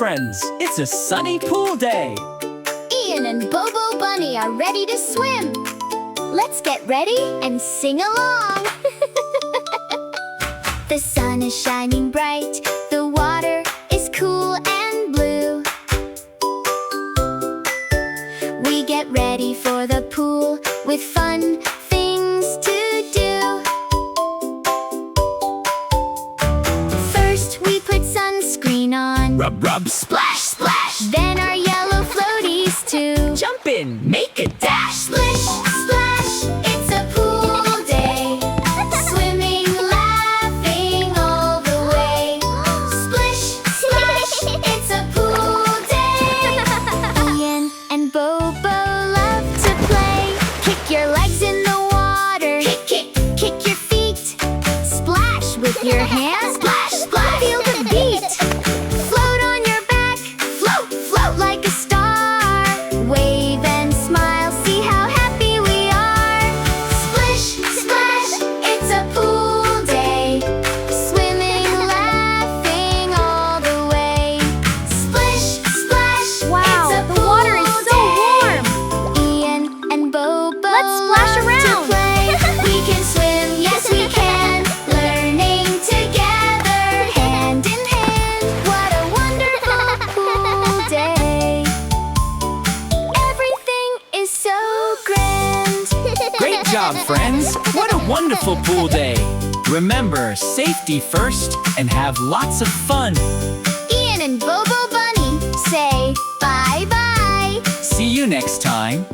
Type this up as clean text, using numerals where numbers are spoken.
friends! It's a sunny pool day! Ian and Bobo Bunny are ready to swim! Let's get ready and sing along! The sun is shining bright, the water is cool and blue. We get ready for the pool with fun things to do. First we put sunscreen on. Rub, rub, splash, splash! Then our yellow floaties too. Jump in, make a dash! Splish, splash, it's a pool day. Swimming, laughing all the way. Splish, splash, it's a pool day. Ian and Bobo love to play. Kick your legs in the water. Kick your feet. Splash with your hands. Splash, splash, feel the beat. Float on your back. Float, float like a star. Wave and smile, see how happy we are. Splish, splash, it's a pool day. Swimming, laughing all the way. Splish, splash, Wow, it's a the water is pool so day. warm! Ian and Bobo Let's splash love around. to play. We can swim, yes we can. Learning together, hand in hand. What a wonderful pool day. Everything is so grand. Great job, friends! What a wonderful pool day! Remember, safety first and have lots of fun! Ian and Bobo Bunny say bye-bye. See you next time!